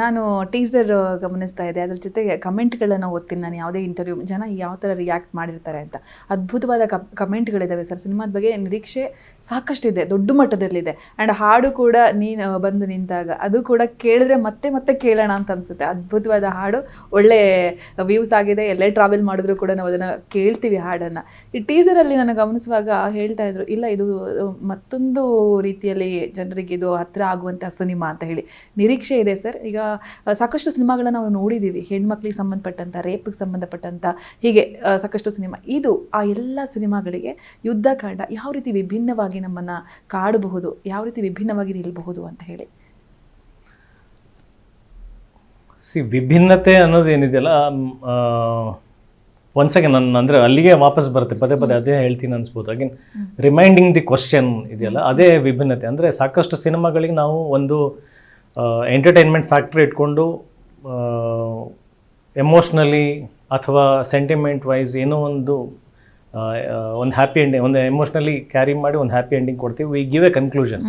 ನಾನು ಟೀಸರ್ ಗಮನಿಸ್ತಾ ಇದ್ದೆ, ಅದ್ರ ಜೊತೆಗೆ ಕಮೆಂಟ್ಗಳನ್ನು ಓದ್ತೀನಿ ನಾನು. ಯಾವುದೇ ಇಂಟರ್ವ್ಯೂ ಜನ ಯಾವ ಥರ ರಿಯಾಕ್ಟ್ ಮಾಡಿರ್ತಾರೆ ಅಂತ ಅದ್ಭುತವಾದ ಕಮೆಂಟ್ಗಳಿದ್ದಾವೆ ಸರ್. ಸಿನಿಮಾದ ಬಗ್ಗೆ ನಿರೀಕ್ಷೆ ಸಾಕಷ್ಟಿದೆ, ದೊಡ್ಡ ಮಟ್ಟದಲ್ಲಿದೆ. ಆ್ಯಂಡ್ ಹಾಡು ಕೂಡ ನೀನು ಬಂದು ನಿಂತಾಗ ಅದು ಕೂಡ ಕೇಳಿದ್ರೆ ಮತ್ತೆ ಮತ್ತೆ ಕೇಳೋಣ ಅಂತ ಅನಿಸುತ್ತೆ. ಅದ್ಭುತವಾದ ಹಾಡು, ಒಳ್ಳೆ ವ್ಯೂಸ್ ಆಗಿದೆ. ಎಲ್ಲೇ ಟ್ರಾವೆಲ್ ಮಾಡಿದ್ರು ಕೂಡ ನಾವು ಅದನ್ನು ಕೇಳ್ತೀವಿ ಹಾಡನ್ನು. ಈ ಟೀಸರಲ್ಲಿ ನಾನು ಗಮನಿಸುವಾಗ ಹೇಳ್ತಾ ಇದ್ರು, ಇಲ್ಲ ಇದು ಮತ್ತೊಂದು ರೀತಿಯಲ್ಲಿ ಜನರಿಗೆ ಇದು ಹತ್ತಿರ ಆಗುವಂಥ ಸಿನಿಮಾ ಅಂತ ಹೇಳಿ ನಿರೀಕ್ಷೆ ಇದೆ ಸರ್. ಈಗ ಸಾಕಷ್ಟು ಸಿನಿಮಾಗಳನ್ನ ನಾವು ನೋಡಿದ್ದೀವಿ, ಹೆಣ್ಮಕ್ಳಿಗೆ ಸಂಬಂಧಪಟ್ಟಂಥ, ರೇಪಿಗೆ ಸಂಬಂಧಪಟ್ಟಂಥ, ಹೀಗೆ ಸಾಕಷ್ಟು ಸಿನಿಮಾ. ಇದು ಆ ಎಲ್ಲ ಸಿನಿಮಾಗಳಿಗೆ ಯುದ್ಧಕಾಂಡ ಯಾವ ರೀತಿ ವಿಭಿನ್ನವಾಗಿ ನಮ್ಮನ್ನು ಕಾಡಬಹುದು, ಯಾವ ರೀತಿ ವಿಭಿನ್ನವಾಗಿ ನಿಲ್ಲಬಹುದು ಅಂತ ಹೇಳಿ. ವಿಭಿನ್ನತೆ ಅನ್ನೋದು ಏನಿದೆಯಲ್ಲ, ಒಂದ್ಸಗೆ ನನ್ನ ಅಂದರೆ ಅಲ್ಲಿಗೆ ವಾಪಸ್ ಬರುತ್ತೆ, ಪದೇ ಪದೇ ಅದೇ ಹೇಳ್ತೀನಿ ಅನ್ಸ್ಬೋದು. ಅಗೇನ್ ರಿಮೈಂಡಿಂಗ್ ದಿ ಕ್ವಶನ್ ಇದೆಯಲ್ಲ, ಅದೇ ವಿಭಿನ್ನತೆ. ಅಂದರೆ ಸಾಕಷ್ಟು ಸಿನಿಮಾಗಳಿಗೆ ನಾವು ಒಂದು ಎಂಟರ್ಟೈನ್ಮೆಂಟ್ ಫ್ಯಾಕ್ಟ್ರಿ ಇಟ್ಕೊಂಡು ಎಮೋಷ್ನಲಿ ಅಥವಾ ಸೆಂಟಿಮೆಂಟ್ ವೈಸ್ ಏನೋ ಒಂದು ಹ್ಯಾಪಿ ಎಂಡಿಂಗ್, ಒಂದು ಎಮೋಷ್ನಲಿ ಕ್ಯಾರಿ ಮಾಡಿ ಒಂದು ಹ್ಯಾಪಿ ಎಂಡಿಂಗ್ ಕೊಡ್ತೀವಿ. We give a conclusion.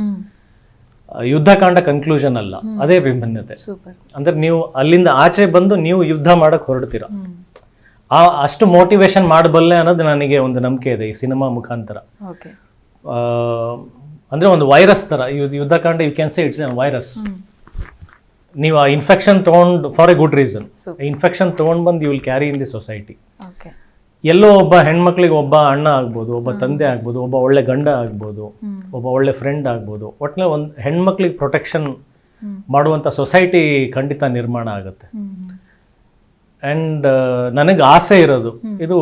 Yuddhakaanda conclusion ಅಲ್ಲ, ಅದೇ ವಿಭಿನ್ನತೆ. ಅಂದರೆ ನೀವು ಅಲ್ಲಿಂದ ಆಚೆ ಬಂದು ನೀವು ಯುದ್ಧ ಮಾಡಕ್ಕೆ ಹೊರಡ್ತೀರ, ಅಷ್ಟು ಮೋಟಿವೇಶನ್ ಮಾಡಬಲ್ಲೆ ಅನ್ನೋದು ನನಗೆ ಒಂದು ನಂಬಿಕೆ ಇದೆ ಈ ಸಿನಿಮಾ ಮುಖಾಂತರ. ಅಂದರೆ ಒಂದು ವೈರಸ್ ಥರ Yuddhakaanda, you can say it's a virus. ನೀವು ಆ ಇನ್ಫೆಕ್ಷನ್ ತೊಗೊಂಡು for a good reason, infection ತೊಗೊಂಡು ಬಂದು you will carry in the society. ಎಲ್ಲೋ ಒಬ್ಬ ಹೆಣ್ಮಕ್ಳಿಗೆ ಒಬ್ಬ ಅಣ್ಣ ಆಗ್ಬೋದು, ಒಬ್ಬ ತಂದೆ ಆಗ್ಬೋದು, ಒಬ್ಬ ಒಳ್ಳೆ ಗಂಡ ಆಗ್ಬೋದು, ಒಬ್ಬ ಒಳ್ಳೆ ಫ್ರೆಂಡ್ ಆಗ್ಬೋದು. ಒಟ್ಟಿನಲ್ಲಿ ಒಂದು ಹೆಣ್ಮಕ್ಳಿಗೆ ಪ್ರೊಟೆಕ್ಷನ್ ಮಾಡುವಂಥ ಸೊಸೈಟಿ ಖಂಡಿತ ನಿರ್ಮಾಣ ಆಗುತ್ತೆ. ಆ್ಯಂಡ್ ನನಗೆ ಆಸೆ ಇರೋದು, ಇದು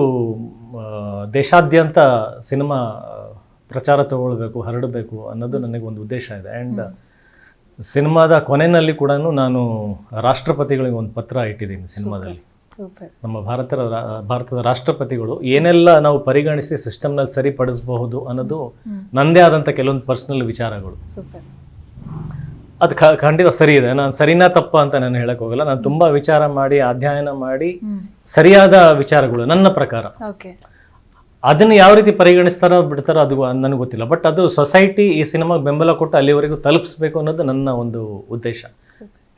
ದೇಶಾದ್ಯಂತ ಸಿನಿಮಾ ಪ್ರಚಾರ ತಗೊಳ್ಬೇಕು, ಹರಡಬೇಕು ಅನ್ನೋದು ನನಗೆ ಒಂದು ಉದ್ದೇಶ ಇದೆ. ಆ್ಯಂಡ್ ಸಿನಿಮಾದ ಕೊನೆಯಲ್ಲಿ ಕೂಡ ನಾನು ರಾಷ್ಟ್ರಪತಿಗಳಿಗೆ ಒಂದು ಪತ್ರ ಇಟ್ಟಿದ್ದೀನಿ ಸಿನಿಮಾದಲ್ಲಿ. ನಮ್ಮ ಭಾರತದ ರಾಷ್ಟ್ರಪತಿಗಳು ಏನೆಲ್ಲ ನಾವು ಪರಿಗಣಿಸಿ ಸಿಸ್ಟಮ್ನಲ್ಲಿ ಸರಿಪಡಿಸಬಹುದು ಅನ್ನೋದು ನನ್ನದೇ ಆದಂಥ ಕೆಲವೊಂದು ಪರ್ಸ್ನಲ್ ವಿಚಾರಗಳು. ಅದು ಖಂಡಿತ ಸರಿ ಇದೆ. ನಾನು ಸರಿನಾ ತಪ್ಪ ಅಂತ ನಾನು ಹೇಳಕ್ ಹೋಗಲ್ಲ. ನಾನು ತುಂಬಾ ವಿಚಾರ ಮಾಡಿ ಅಧ್ಯಯನ ಮಾಡಿ ಸರಿಯಾದ ವಿಚಾರಗಳು ನನ್ನ ಪ್ರಕಾರ. ಅದನ್ನು ಯಾವ ರೀತಿ ಪರಿಗಣಿಸ್ತಾರೋ ಬಿಡ್ತಾರೋ ಅದು ನನಗೆ ಗೊತ್ತಿಲ್ಲ. ಬಟ್ ಅದು ಸೊಸೈಟಿ ಈ ಸಿನಿಮಾಗೆ ಬೆಂಬಲ ಕೊಟ್ಟು ಅಲ್ಲಿವರೆಗೂ ತಲುಪಿಸ್ಬೇಕು ಅನ್ನೋದು ನನ್ನ ಒಂದು ಉದ್ದೇಶ.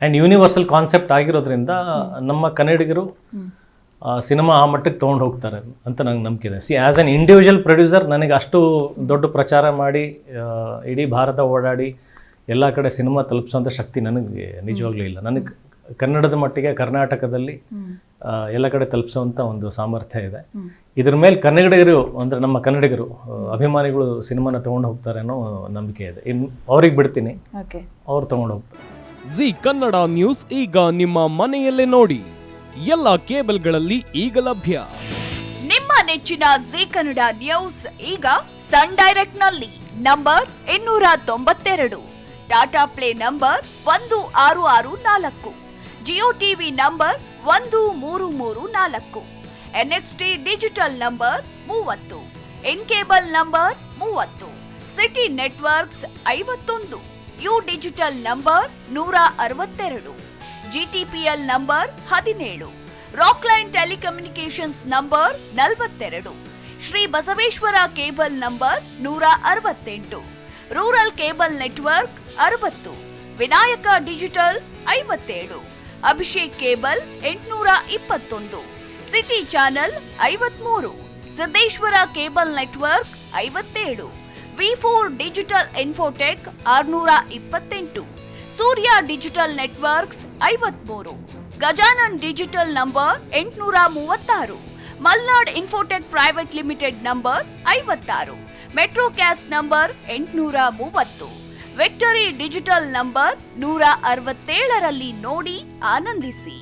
ಆ್ಯಂಡ್ ಯೂನಿವರ್ಸಲ್ ಕಾನ್ಸೆಪ್ಟ್ ಆಗಿರೋದ್ರಿಂದ ನಮ್ಮ ಕನ್ನಡಿಗರು ಸಿನಿಮಾ ಆ ಮಟ್ಟಕ್ಕೆ ತೊಗೊಂಡು ಹೋಗ್ತಾರೆ ಅಂತ ನಂಗೆ ನಂಬಿಕೆ ಇದೆ. ಆ್ಯಸ್ ಆನ್ ಇಂಡಿವಿಜುವಲ್ ಪ್ರೊಡ್ಯೂಸರ್ ನನಗೆ ಅಷ್ಟು ದೊಡ್ಡ ಪ್ರಚಾರ ಮಾಡಿ ಇಡೀ ಭಾರತ ಓಡಾಡಿ ಎಲ್ಲ ಕಡೆ ಸಿನಿಮಾ ತಲುಪಿಸೋಂಥ ಶಕ್ತಿ ನನಗೆ ನಿಜವಾಗ್ಲೂ ಇಲ್ಲ. ನನಗೆ ಕನ್ನಡದ ಮಟ್ಟಿಗೆ ಕರ್ನಾಟಕದಲ್ಲಿ ಎಲ್ಲ ಕಡೆ ತಲುಪಿಸೋವಂಥ ಒಂದು ಸಾಮರ್ಥ್ಯ ಇದೆ. ಇದ್ರ ಮೇಲೆ ಕನ್ನಡಿಗರು ಅಂದರೆ ನಮ್ಮ ಕನ್ನಡಿಗರು ಅಭಿಮಾನಿಗಳು ಸಿನಿಮಾನ ತೊಗೊಂಡು ಹೋಗ್ತಾರೆ ಅನ್ನೋ ನಂಬಿಕೆ ಇದೆ. ಇನ್ನು ಅವ್ರಿಗೆ ಬಿಡ್ತೀನಿ, ಅವ್ರು ತೊಗೊಂಡು ಹೋಗ್ತಾರೆ. ಜಿ ಕನ್ನಡ ನ್ಯೂಸ್ ಈಗ ನಿಮ್ಮ ಮನೆಯಲ್ಲೇ ನೋಡಿ, ಎಲ್ಲ ಕೇಬಲ್ಗಳಲ್ಲಿ ಈಗ ಲಭ್ಯ. ನಿಮ್ಮ ನೆಚ್ಚಿನ ಜಿ ಕನ್ನಡ ನ್ಯೂಸ್ ಈಗ ಸನ್ ಡೈರೆಕ್ಟ್ ನಲ್ಲಿ number 292, Tata play number 1664, Jio TV number 1334, NXT digital number 30, in cable number 30, city networks 51, U digital number 162, GTPL number 17, Rockline telecommunications number 42, Shri Basaveshwara cable number 168, rural cable network 60, Vinayaka digital 57, Abhishek cable 821, city channel 53, Siddeshwara cable network 57, V4 digital Infotech 628, Surya digital networks 53, Gajanan digital number 836, Malnad Infotech Private Limited number 56, Metrocast number 830, Victory digital number 167ರಲ್ಲಿ ನೋಡಿ ಆನಂದಿಸಿ.